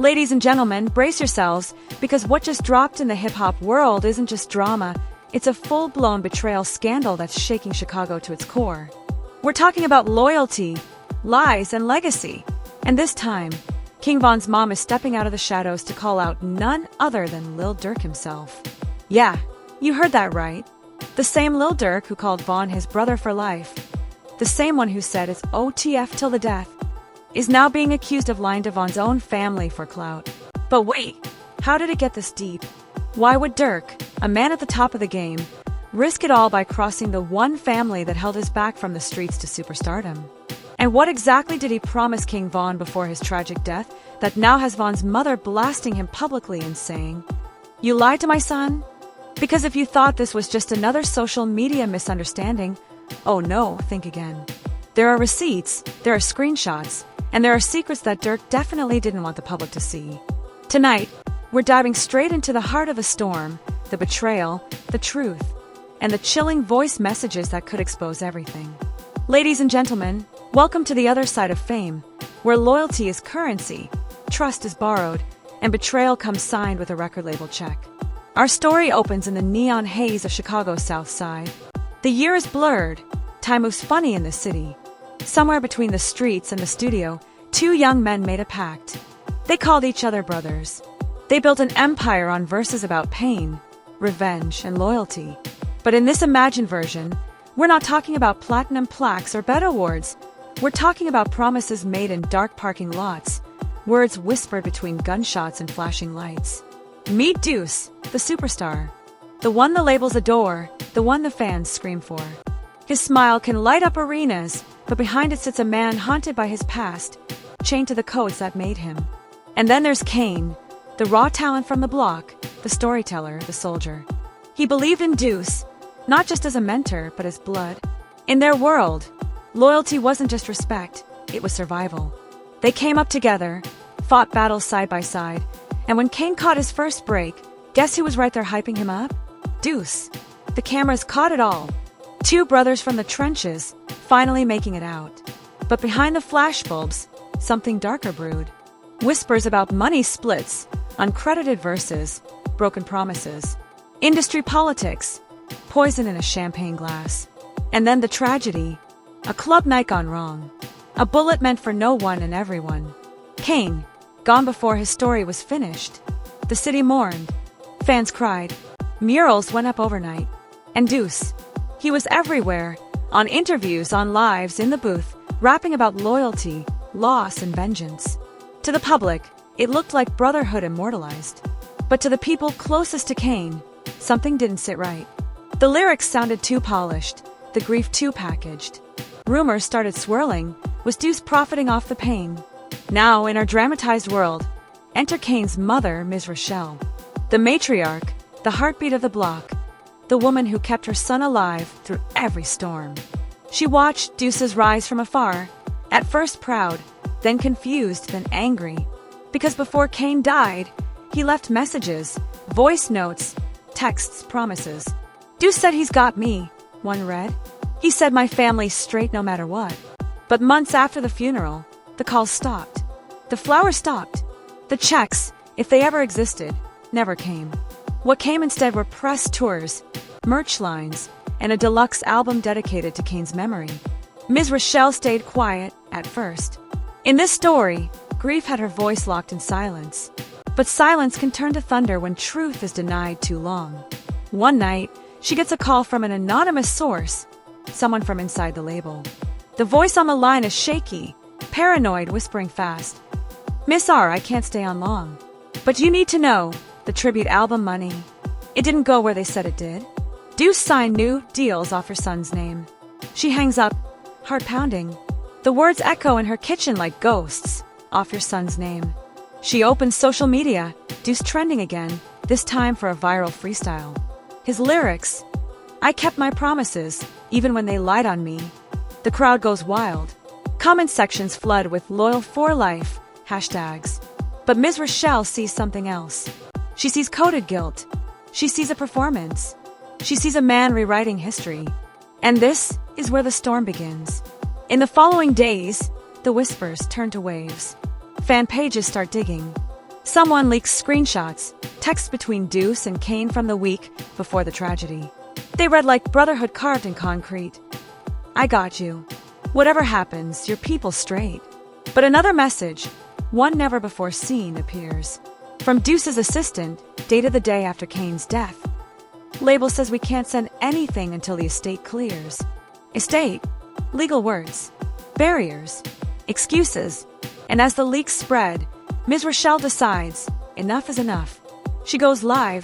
Ladies and gentlemen, brace yourselves, because what just dropped in the hip-hop world isn't just drama, it's a full-blown betrayal scandal that's shaking Chicago to its core. We're talking about loyalty, lies, and legacy. And this time, King Von's mom is stepping out of the shadows to call out none other than Lil Durk himself. Yeah, you heard that right. The same Lil Durk who called Von his brother for life. The same one who said it's OTF till the death. Is now being accused of lying to Von's own family for clout. But wait, how did it get this deep? Why would Durk, a man at the top of the game, risk it all by crossing the one family that held his back from the streets to superstardom? And what exactly did he promise King Von before his tragic death that now has Von's mother blasting him publicly and saying, "You lied to my son?" Because if you thought this was just another social media misunderstanding, oh no, think again. There are receipts, there are screenshots, and there are secrets that Durk definitely didn't want the public to see. Tonight, we're diving straight into the heart of the storm, the betrayal, the truth, and the chilling voice messages that could expose everything. Ladies and gentlemen, welcome to the other side of fame, where loyalty is currency, trust is borrowed, and betrayal comes signed with a record label check. Our story opens in the neon haze of Chicago's South Side. The year is blurred, time moves funny in this city. Somewhere between the streets and the studio, two young men made a pact. They called each other brothers. They built an empire on verses about pain, revenge, and loyalty. But in this imagined version, we're not talking about platinum plaques or BET awards. We're talking about promises made in dark parking lots, words whispered between gunshots and flashing lights. Meet Deuce, the superstar. The one the labels adore, the one the fans scream for. His smile can light up arenas, but behind it sits a man haunted by his past, chained to the codes that made him. And then there's Kane, the raw talent from the block, the storyteller, the soldier. He believed in Deuce, not just as a mentor, but as blood. In their world, loyalty wasn't just respect, it was survival. They came up together, fought battles side by side, and when Kane caught his first break, guess who was right there hyping him up? Deuce. The cameras caught it all. Two brothers from the trenches, finally making it out. But behind the flashbulbs, something darker brewed. Whispers about money splits, uncredited verses, broken promises. Industry politics, poison in a champagne glass. And then the tragedy, a club night gone wrong. A bullet meant for no one and everyone. Kane, gone before his story was finished. The city mourned. Fans cried. Murals went up overnight. And Deuce, he was everywhere, on interviews, on lives, in the booth, rapping about loyalty, loss, and vengeance. To the public, it looked like brotherhood immortalized. But to the people closest to Kane, something didn't sit right. The lyrics sounded too polished, the grief too packaged. Rumors started swirling. Was Deuce profiting off the pain? Now, in our dramatized world, enter Kane's mother, Ms. Rochelle. The matriarch, the heartbeat of the block, the woman who kept her son alive through every storm. She watched Deuce's rise from afar, at first proud, then confused, then angry. Because before Kane died, he left messages, voice notes, texts, promises. Deuce said he's got me, one read. He said my family's straight no matter what. But months after the funeral, the calls stopped. The flowers stopped. The checks, if they ever existed, never came. What came instead were press tours, merch lines, and a deluxe album dedicated to Kane's memory. Ms. Rochelle stayed quiet, at first. In this story, grief had her voice locked in silence. But silence can turn to thunder when truth is denied too long. One night, she gets a call from an anonymous source, someone from inside the label. The voice on the line is shaky, paranoid, whispering fast. "Miss R, I can't stay on long. But you need to know, the tribute album money, it didn't go where they said it did." Deuce signed new deals off her son's name. She hangs up, heart pounding. The words echo in her kitchen like ghosts, "Off your son's name." She opens social media, Deuce trending again, this time for a viral freestyle. His lyrics, "I kept my promises, even when they lied on me." The crowd goes wild. Comment sections flood with "Loyal for life" hashtags. But Ms. Rochelle sees something else. She sees coded guilt. She sees a performance. She sees a man rewriting history. And this is where the storm begins. In the following days, the whispers turn to waves. Fan pages start digging. Someone leaks screenshots, texts between Deuce and Kane from the week before the tragedy. They read like brotherhood carved in concrete. I got you. Whatever happens, your people straight. But another message, one never before seen, appears. From Deuce's assistant, dated the day after Kane's death. Label says we can't send anything until the estate clears. Estate, legal words, barriers, excuses. And as the leaks spread, Ms. Rochelle decides, enough is enough. She goes live,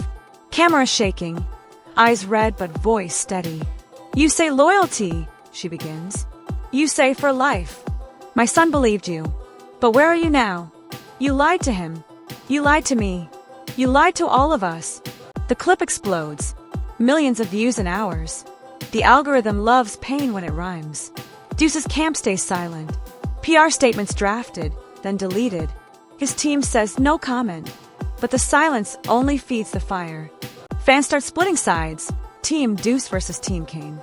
camera shaking, eyes red but voice steady. You say loyalty, she begins. You say for life. My son believed you. But where are you now? You lied to him. You lied to me. You lied to all of us. The clip explodes. Millions of views in hours. The algorithm loves pain when it rhymes. Deuce's camp stays silent. PR statements drafted, then deleted. His team says no comment. But the silence only feeds the fire. Fans start splitting sides. Team Deuce versus Team Kane.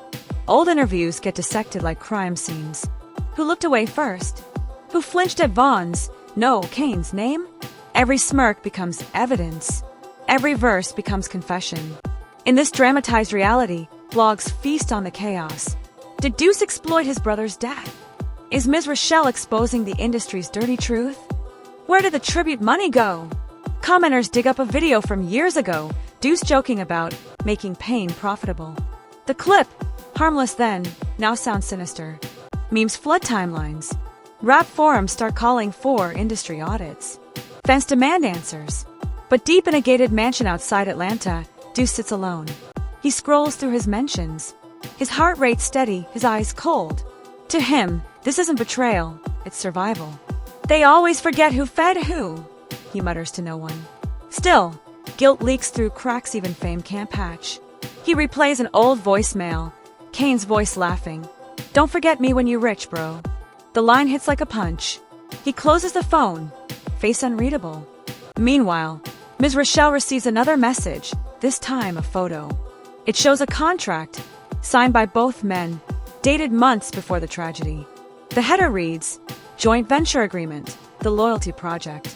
Old interviews get dissected like crime scenes. Who looked away first? Who flinched at Vaughn's, no, Kane's name? Every smirk becomes evidence. Every verse becomes confession. In this dramatized reality, blogs feast on the chaos. Did Deuce exploit his brother's death? Is Ms. Rochelle exposing the industry's dirty truth? Where did the tribute money go? Commenters dig up a video from years ago, Deuce joking about making pain profitable. The clip, harmless then, now sounds sinister. Memes flood timelines. Rap forums start calling for industry audits. Fans demand answers. But deep in a gated mansion outside Atlanta, Deuce sits alone. He scrolls through his mentions. His heart rate steady, his eyes cold. To him, this isn't betrayal, it's survival. They always forget who fed who, he mutters to no one. Still, guilt leaks through cracks even fame can't patch. He replays an old voicemail, Kane's voice laughing. Don't forget me when you're rich, bro. The line hits like a punch. He closes the phone, face unreadable. Meanwhile, Ms. Rochelle receives another message, this time a photo. It shows a contract, signed by both men, dated months before the tragedy. The header reads, Joint Venture Agreement, The Loyalty Project.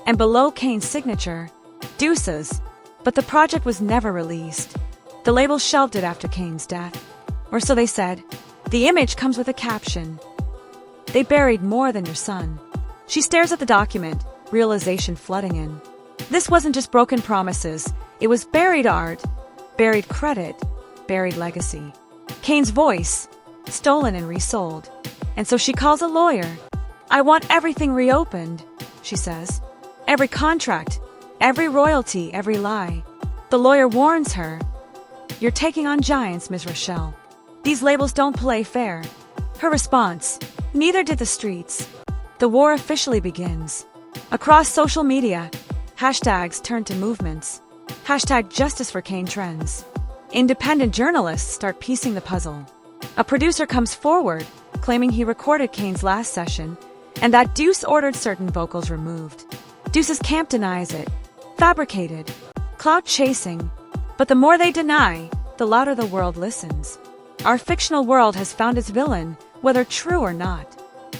And below Kane's signature, Deuce's. But the project was never released. The label shelved it after Kane's death. Or so they said. The image comes with a caption. They buried more than your son. She stares at the document, realization flooding in. This wasn't just broken promises. It was buried art, buried credit, buried legacy. Kane's voice, stolen and resold. And so she calls a lawyer. I want everything reopened, she says. Every contract, every royalty, every lie. The lawyer warns her. You're taking on giants, Ms. Rochelle. These labels don't play fair. Her response, neither did the streets. The war officially begins. Across social media, hashtags turn to movements. Hashtag Justice for Kane trends. Independent journalists start piecing the puzzle. A producer comes forward, claiming he recorded Kane's last session, and that Deuce ordered certain vocals removed. Deuce's camp denies it. Fabricated. Clout chasing. But the more they deny, the louder the world listens. Our fictional world has found its villain, whether true or not.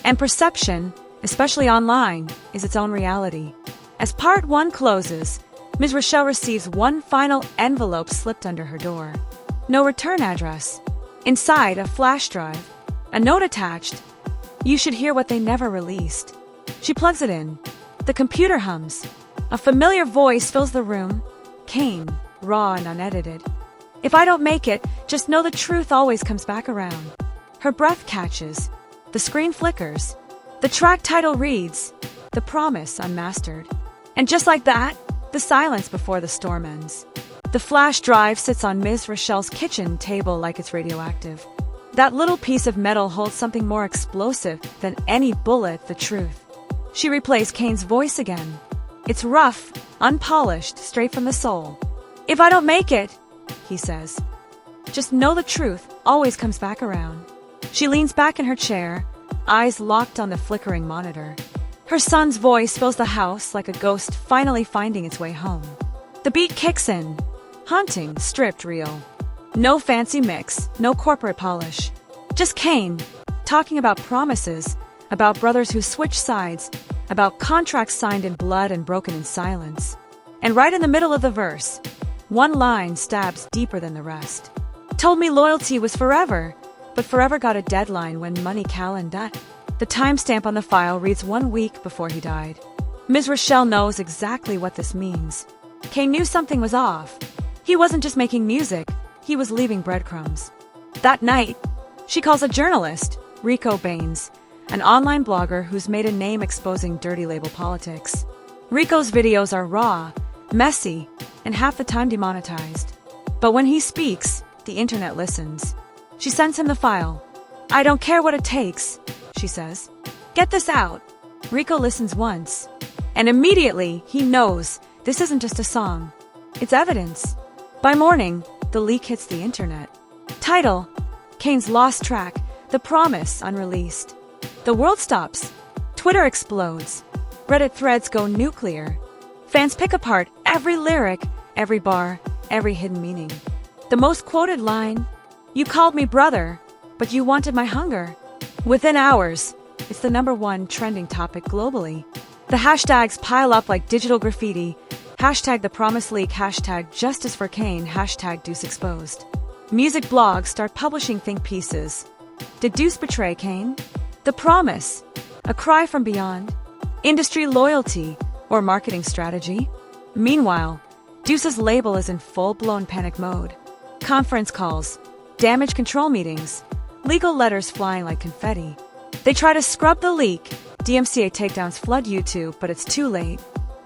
And perception, especially online, is its own reality. As part 1 closes, Ms. Rochelle receives one final envelope slipped under her door. No return address. Inside, a flash drive. A note attached. You should hear what they never released. She plugs it in. The computer hums. A familiar voice fills the room. Kane, raw and unedited. If I don't make it, just know the truth always comes back around. Her breath catches. The screen flickers. The track title reads, The Promise Unmastered. And just like that, the silence before the storm ends. The flash drive sits on Ms. Rochelle's kitchen table like it's radioactive. That little piece of metal holds something more explosive than any bullet, the truth. She replays Kane's voice again. It's rough, unpolished, straight from the soul. If I don't make it, he says, just know the truth always comes back around. She leans back in her chair, eyes locked on the flickering monitor. Her son's voice fills the house like a ghost finally finding its way home. The beat kicks in. Haunting, stripped real. No fancy mix, no corporate polish. Just Kane, talking about promises, about brothers who switch sides, about contracts signed in blood and broken in silence. And right in the middle of the verse, one line stabs deeper than the rest. Told me loyalty was forever, but forever got a deadline when money calendar. The timestamp on the file reads 1 week before he died. Ms. Rochelle knows exactly what this means. Kane knew something was off. He wasn't just making music, he was leaving breadcrumbs. That night, she calls a journalist, Rico Baines, an online blogger who's made a name exposing dirty label politics. Rico's videos are raw, messy, and half the time demonetized. But when he speaks, the internet listens. She sends him the file. "I don't care what it takes," she says. "Get this out." Rico listens once, and immediately he knows this isn't just a song. It's evidence. By morning, the leak hits the internet. Title: Kane's Lost Track, The Promise Unreleased. The world stops. Twitter explodes. Reddit threads go nuclear. Fans pick apart every lyric, every bar, every hidden meaning. The most quoted line: "You called me brother, but you wanted my hunger." Within hours, it's the #1 trending topic globally. The hashtags pile up like digital graffiti. Hashtag the promise leak, hashtag justice for Kane, hashtag Deuce exposed. Music blogs start publishing think pieces. Did Deuce betray Kane? The promise? A cry from beyond? Industry loyalty or marketing strategy? Meanwhile, Deuce's label is in full-blown panic mode. Conference calls, damage control meetings, legal letters flying like confetti. They try to scrub the leak. DMCA takedowns flood YouTube, but it's too late.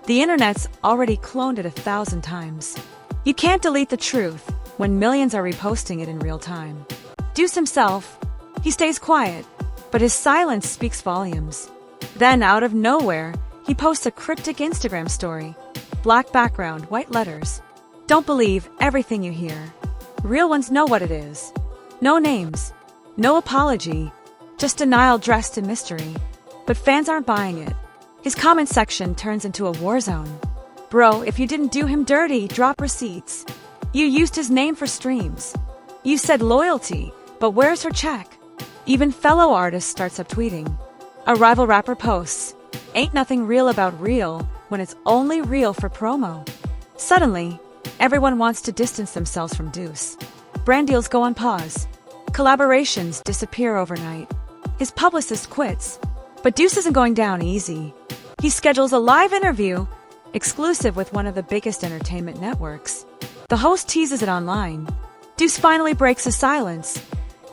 The internet's already cloned it 1,000 times. You can't delete the truth when millions are reposting it in real time. Deuce himself, he stays quiet, but his silence speaks volumes. Then, out of nowhere, he posts a cryptic Instagram story. Black background, white letters. Don't believe everything you hear. Real ones know what it is. No names. No apology. Just denial dressed in mystery. But fans aren't buying it. His comment section turns into a war zone. "Bro, if you didn't do him dirty, drop receipts. You used his name for streams. You said loyalty, but where's her check?" Even fellow artist starts up tweeting. A rival rapper posts, "Ain't nothing real about real when it's only real for promo." Suddenly, everyone wants to distance themselves from Deuce. Brand deals go on pause. Collaborations disappear overnight. His publicist quits. But Deuce isn't going down easy. He schedules a live interview, exclusive with one of the biggest entertainment networks. The host teases it online. Deuce finally breaks his silence.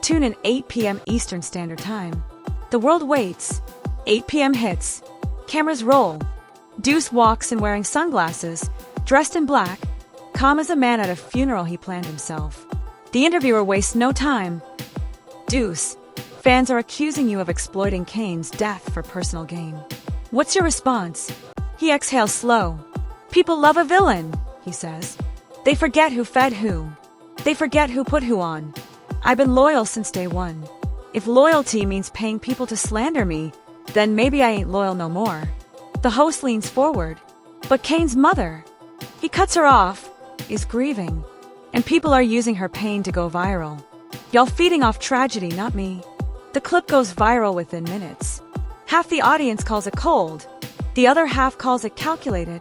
Tune in 8 p.m. Eastern Standard Time. The world waits. 8 p.m. hits. Cameras roll. Deuce walks in wearing sunglasses, dressed in black, calm as a man at a funeral he planned himself. The interviewer wastes no time. "Deuce, fans are accusing you of exploiting Kane's death for personal gain. What's your response?" He exhales slow. "People love a villain," he says. "They forget who fed who. They forget who put who on. I've been loyal since day one. If loyalty means paying people to slander me, then maybe I ain't loyal no more." The host leans forward. "But Kane's mother," he cuts her off, "is grieving, and people are using her pain to go viral. Y'all feeding off tragedy, not me." The clip goes viral within minutes. Half the audience calls it cold. The other half calls it calculated.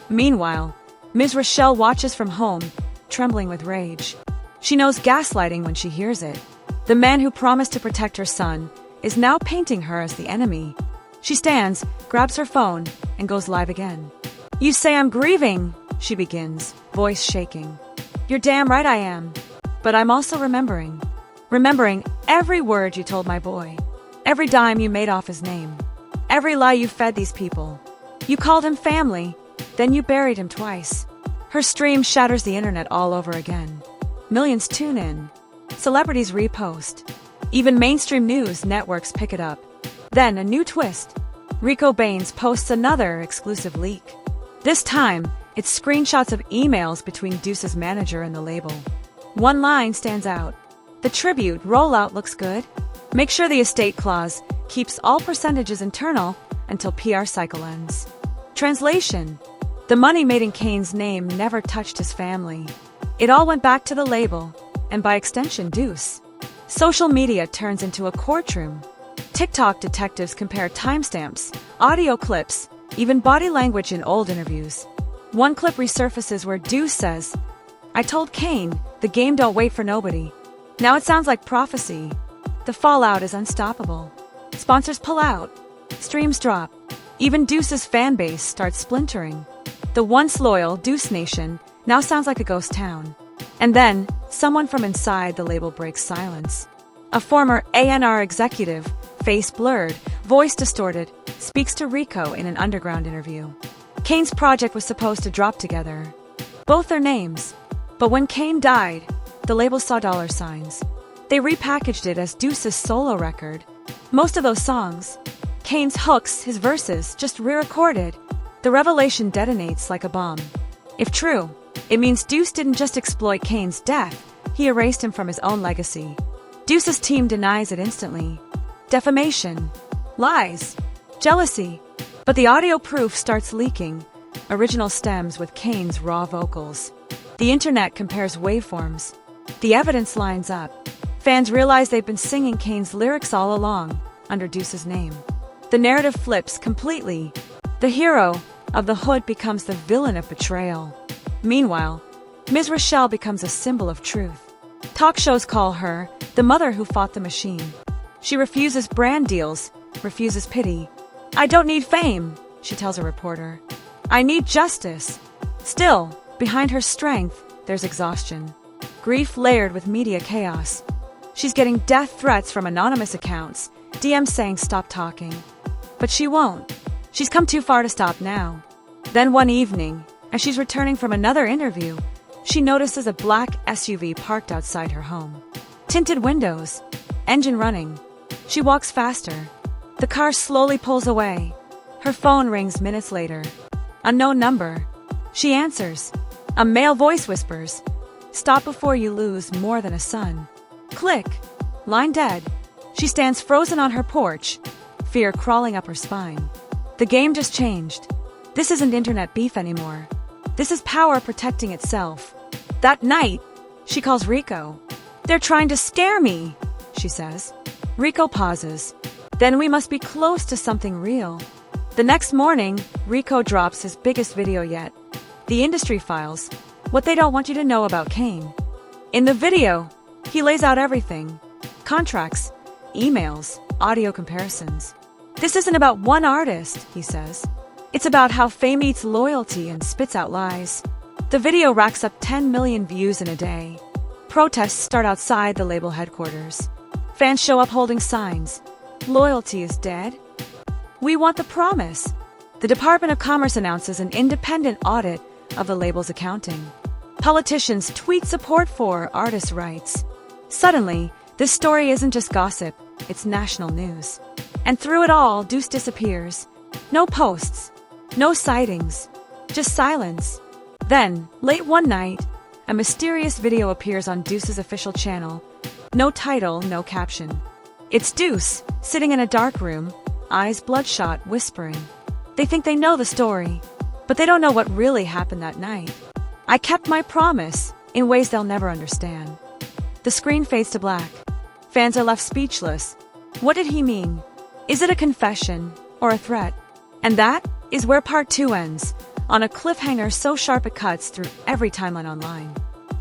Meanwhile, Ms. Rochelle watches from home, trembling with rage. She knows gaslighting when she hears it. The man who promised to protect her son is now painting her as the enemy. She stands, grabs her phone, and goes live again. "You say I'm grieving," she begins, voice shaking. "You're damn right I am. But I'm also remembering. Remembering every word you told my boy. Every dime you made off his name. Every lie you fed these people. You called him family, then you buried him twice." Her stream shatters the internet all over again. Millions tune in. Celebrities repost. Even mainstream news networks pick it up. Then a new twist. Rico Baines posts another exclusive leak. This time, it's screenshots of emails between Deuce's manager and the label. One line stands out. "The tribute rollout looks good. Make sure the estate clause keeps all percentages internal until PR cycle ends." Translation: the money made in Kane's name never touched his family. It all went back to the label, and by extension Deuce. Social media turns into a courtroom. TikTok detectives compare timestamps, audio clips, even body language in old interviews. One clip resurfaces where Deuce says, "I told Kane, the game don't wait for nobody." Now it sounds like prophecy. The fallout is unstoppable. Sponsors pull out. Streams drop. Even Deuce's fan base starts splintering. The once loyal Deuce Nation now sounds like a ghost town. And then, someone from inside the label breaks silence. A former A&R executive, face blurred, voice distorted, speaks to Rico in an underground interview. Kane's project was supposed to drop together. Both their names. But when Kane died, the label saw dollar signs. They repackaged it as Deuce's solo record. Most of those songs, Kane's hooks, his verses, just re-recorded. The revelation detonates like a bomb. If true, it means Deuce didn't just exploit Kane's death, he erased him from his own legacy. Deuce's team denies it instantly. Defamation, lies, jealousy. But the audio proof starts leaking. Original stems with Kane's raw vocals. The internet compares waveforms. The evidence lines up. Fans realize they've been singing Kane's lyrics all along, under Deuce's name. The narrative flips completely. The hero of the hood becomes the villain of betrayal. Meanwhile, Ms. Rochelle becomes a symbol of truth. Talk shows call her the mother who fought the machine. She refuses brand deals, refuses pity. "I don't need fame," she tells a reporter. "I need justice." Still, behind her strength, there's exhaustion. Grief layered with media chaos. She's getting death threats from anonymous accounts, DMs saying stop talking. But she won't. She's come too far to stop now. Then one evening, as she's returning from another interview, she notices a black SUV parked outside her home. Tinted windows, engine running. She walks faster. The car slowly pulls away. Her phone rings minutes later. Unknown number. She answers. A male voice whispers, "Stop before you lose more than a son." Click. Line dead. She stands frozen on her porch, fear crawling up her spine. The game just changed. This isn't internet beef anymore. This is power protecting itself. That night, she calls Rico. "They're trying to scare me," she says. Rico pauses. "Then we must be close to something real." The next morning, Rico drops his biggest video yet. The Industry Files. What they don't want you to know about Kane. In the video, he lays out everything. Contracts, emails, audio comparisons. "This isn't about one artist," he says. "It's about how fame eats loyalty and spits out lies." The video racks up 10 million views in a day. Protests start outside the label headquarters. Fans show up holding signs. "Loyalty is dead. We want the promise." The Department of Commerce announces an independent audit of the label's accounting. Politicians tweet support for artists' rights. Suddenly, this story isn't just gossip, it's national news. And through it all, Deuce disappears. No posts, no sightings, just silence. Then, late one night, a mysterious video appears on Deuce's official channel. No title, no caption. It's Deuce, sitting in a dark room, eyes bloodshot, whispering. They think they know the story, but they don't know what really happened that night. "I kept my promise," in ways they'll never understand. The screen fades to black. Fans are left speechless. What did he mean? Is it a confession or a threat? And that is where part 2 ends, on a cliffhanger so sharp it cuts through every timeline online.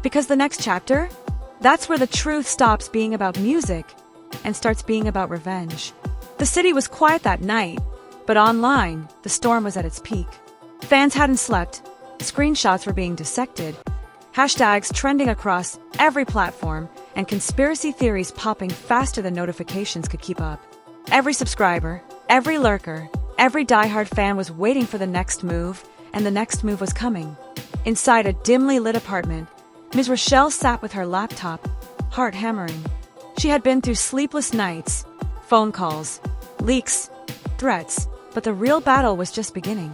Because the next chapter? That's where the truth stops being about music and starts being about revenge. The city was quiet that night, but online, the storm was at its peak. Fans hadn't slept. Screenshots were being dissected. Hashtags trending across every platform, and conspiracy theories popping faster than notifications could keep up. Every subscriber, every lurker, every diehard fan was waiting for the next move, and the next move was coming. Inside a dimly lit apartment, Ms. Rochelle sat with her laptop, heart hammering. She had been through sleepless nights, phone calls, leaks, threats, but the real battle was just beginning.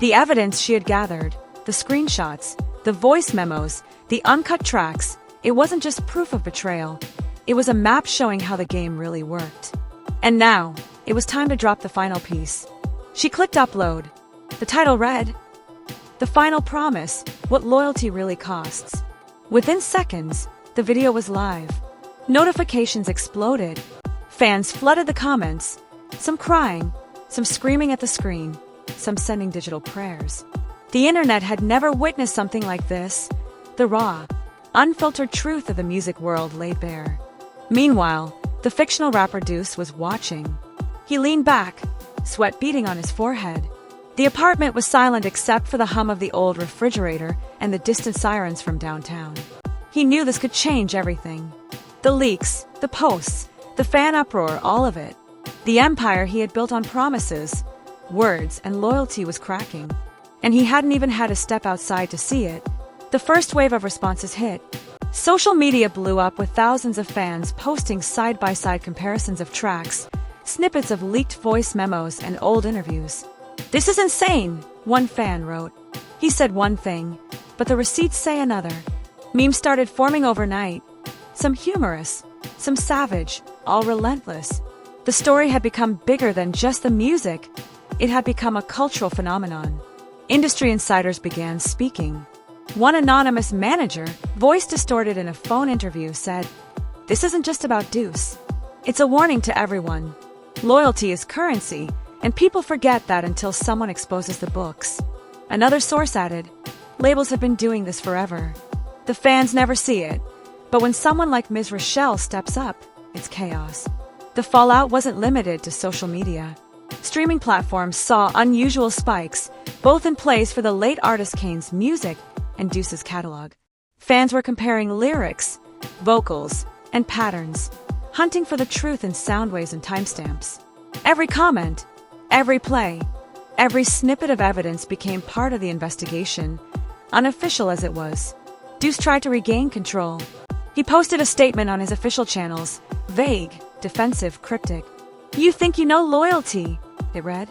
The evidence she had gathered, the screenshots, the voice memos, the uncut tracks, it wasn't just proof of betrayal. It was a map showing how the game really worked. And now, it was time to drop the final piece. She clicked upload. The title read, "The Final Promise, What Loyalty Really Costs." Within seconds, the video was live. Notifications exploded. Fans flooded the comments, some crying, some screaming at the screen, some sending digital prayers. The internet had never witnessed something like this, the raw, unfiltered truth of the music world laid bare. Meanwhile, the fictional rapper Deuce was watching. He leaned back, sweat beading on his forehead. The apartment was silent except for the hum of the old refrigerator and the distant sirens from downtown. He knew this could change everything. The leaks, the posts, the fan uproar, all of it. The empire he had built on promises, words, and loyalty was cracking. And he hadn't even had to step outside to see it. The first wave of responses hit. Social media blew up with thousands of fans posting side-by-side comparisons of tracks, snippets of leaked voice memos, and old interviews. "This is insane," one fan wrote. He said one thing, but the receipts say another. Memes started forming overnight. Some humorous, some savage, all relentless. The story had become bigger than just the music. It had become a cultural phenomenon. Industry insiders began speaking. One anonymous manager, voice distorted in a phone interview, said, "This isn't just about Deuce. It's a warning to everyone. Loyalty is currency, and people forget that until someone exposes the books." Another source added, "Labels have been doing this forever. The fans never see it, but when someone like Ms. Rochelle steps up, it's chaos." The fallout wasn't limited to social media. Streaming platforms saw unusual spikes, both in plays for the late artist Kane's music and Deuce's catalog. Fans were comparing lyrics, vocals, and patterns, hunting for the truth in sound waves and timestamps. Every comment, every play, every snippet of evidence became part of the investigation, unofficial as it was. Deuce tried to regain control. He posted a statement on his official channels, vague, defensive, cryptic. "You think you know loyalty," it read.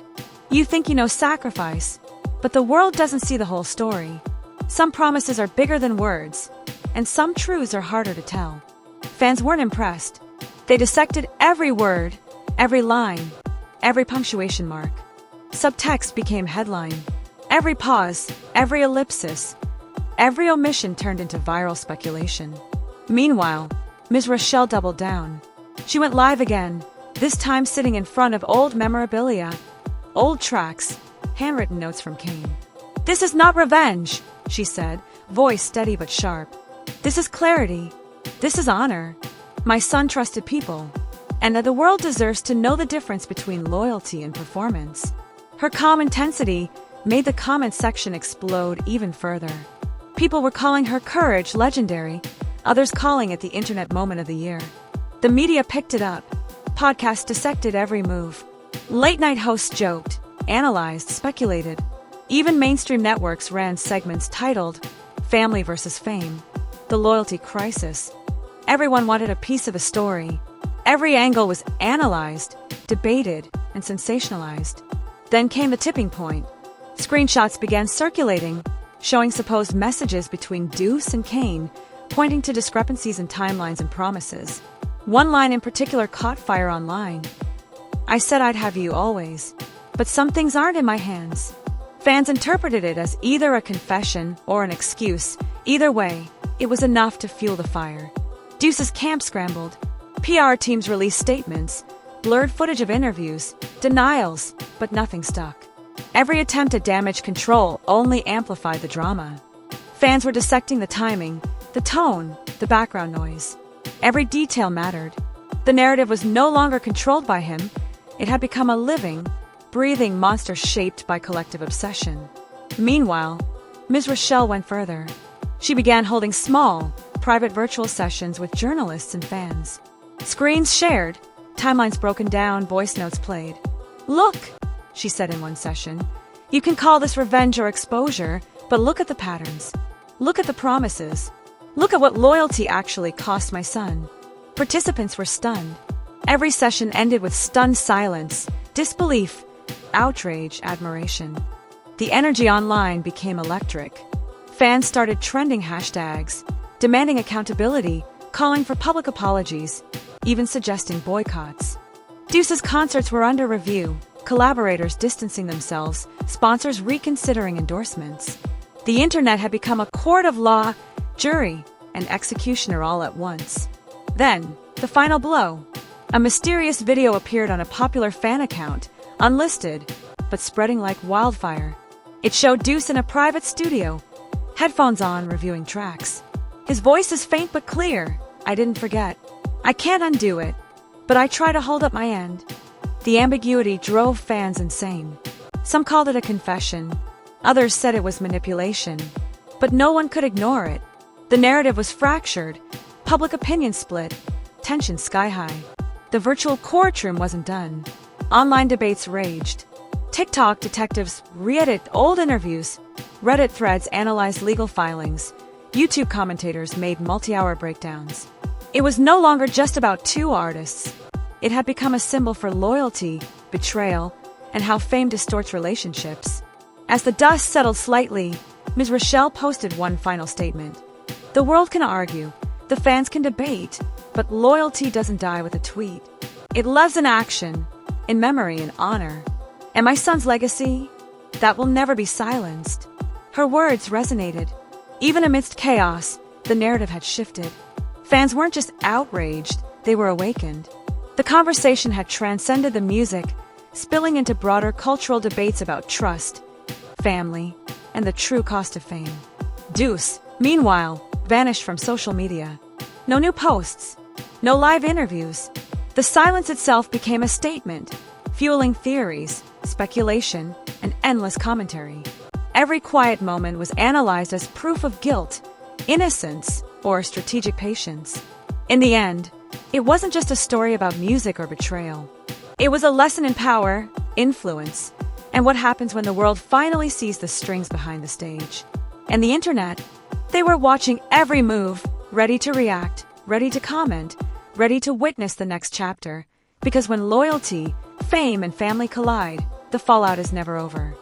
"You think you know sacrifice, but the world doesn't see the whole story. Some promises are bigger than words, and some truths are harder to tell." Fans weren't impressed. They dissected every word, every line, every punctuation mark. Subtext became headline. Every pause, every ellipsis, every omission turned into viral speculation. Meanwhile, Ms. Rochelle doubled down. She went live again, this time sitting in front of old memorabilia, old tracks, handwritten notes from Kane. "This is not revenge," she said, voice steady but sharp. "This is clarity. This is honor. My son trusted people, and that the world deserves to know the difference between loyalty and performance." Her calm intensity made the comment section explode even further. People were calling her courage legendary, others calling it the internet moment of the year. The media picked it up. Podcasts dissected every move. Late-night hosts joked, analyzed, speculated. Even mainstream networks ran segments titled "Family versus Fame," "The Loyalty Crisis." Everyone wanted a piece of the story. Every angle was analyzed, debated, and sensationalized. Then came the tipping point. Screenshots began circulating, showing supposed messages between Deuce and Kane, pointing to discrepancies in timelines and promises. One line in particular caught fire online. "I said I'd have you always, but some things aren't in my hands." Fans interpreted it as either a confession or an excuse. Either way, it was enough to fuel the fire. Deuce's camp scrambled. PR teams released statements, blurred footage of interviews, denials, but nothing stuck. Every attempt to damage control only amplified the drama. Fans were dissecting the timing, the tone, the background noise. Every detail mattered. The narrative was no longer controlled by him. It had become a living, breathing monster shaped by collective obsession. Meanwhile, Ms. Rochelle went further. She began holding small, private virtual sessions with journalists and fans. Screens shared, timelines broken down, voice notes played. "Look," she said in one session, "you can call this revenge or exposure, but look at the patterns. Look at the promises. Look at what loyalty actually cost my son." Participants were stunned. Every session ended with stunned silence, disbelief, outrage, admiration. The energy online became electric. Fans started trending hashtags, demanding accountability, calling for public apologies, even suggesting boycotts. Deuce's concerts were under review, collaborators distancing themselves, sponsors reconsidering endorsements. The internet had become a court of law, jury, and executioner all at once. Then, the final blow. A mysterious video appeared on a popular fan account, unlisted, but spreading like wildfire. It showed Deuce in a private studio, headphones on, reviewing tracks. His voice is faint but clear. I didn't forget. I can't undo it, but I try to hold up my end. The ambiguity drove fans insane. Some called it a confession. Others said it was manipulation. But no one could ignore it. The narrative was fractured. Public opinion split. Tension sky high. The virtual courtroom wasn't done. Online debates raged. TikTok detectives re-edit old interviews. Reddit threads analyzed legal filings. YouTube commentators made multi-hour breakdowns. It was no longer just about two artists. It had become a symbol for loyalty, betrayal, and how fame distorts relationships. As the dust settled slightly, Ms. Rochelle posted one final statement. The world can argue, the fans can debate, but loyalty doesn't die with a tweet. It lives in action, in memory and honor. And my son's legacy? That will never be silenced. Her words resonated. Even amidst chaos, the narrative had shifted. Fans weren't just outraged, they were awakened. The conversation had transcended the music, spilling into broader cultural debates about trust, family, and the true cost of fame. Deuce, meanwhile, vanished from social media. No new posts, no live interviews. The silence itself became a statement, fueling theories, speculation, and endless commentary. Every quiet moment was analyzed as proof of guilt, innocence, or strategic patience. In the end, it wasn't just a story about music or betrayal. It was a lesson in power, influence, and what happens when the world finally sees the strings behind the stage. And the internet, they were watching every move, ready to react, ready to comment, ready to witness the next chapter. Because when loyalty, fame, and family collide, the fallout is never over.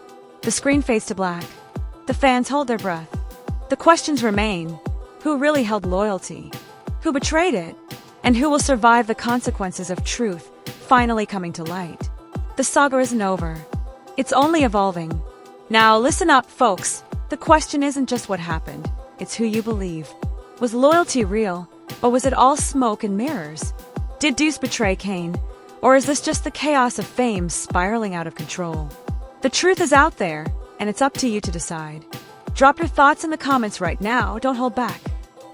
The screen fades to black. The fans hold their breath. The questions remain. Who really held loyalty? Who betrayed it? And who will survive the consequences of truth finally coming to light? The saga isn't over. It's only evolving. Now listen up, folks. The question isn't just what happened. It's who you believe. Was loyalty real, or was it all smoke and mirrors? Did Deuce betray Kane, or is this just the chaos of fame spiraling out of control? The truth is out there, and it's up to you to decide. Drop your thoughts in the comments right now, don't hold back.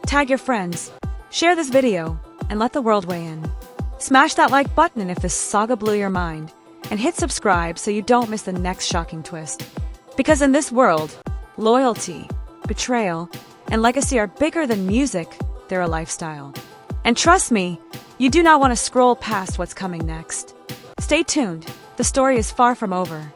Tag your friends, share this video, and let the world weigh in. Smash that like button if this saga blew your mind, and hit subscribe so you don't miss the next shocking twist. Because in this world, loyalty, betrayal, and legacy are bigger than music, they're a lifestyle. And trust me, you do not want to scroll past what's coming next. Stay tuned, the story is far from over.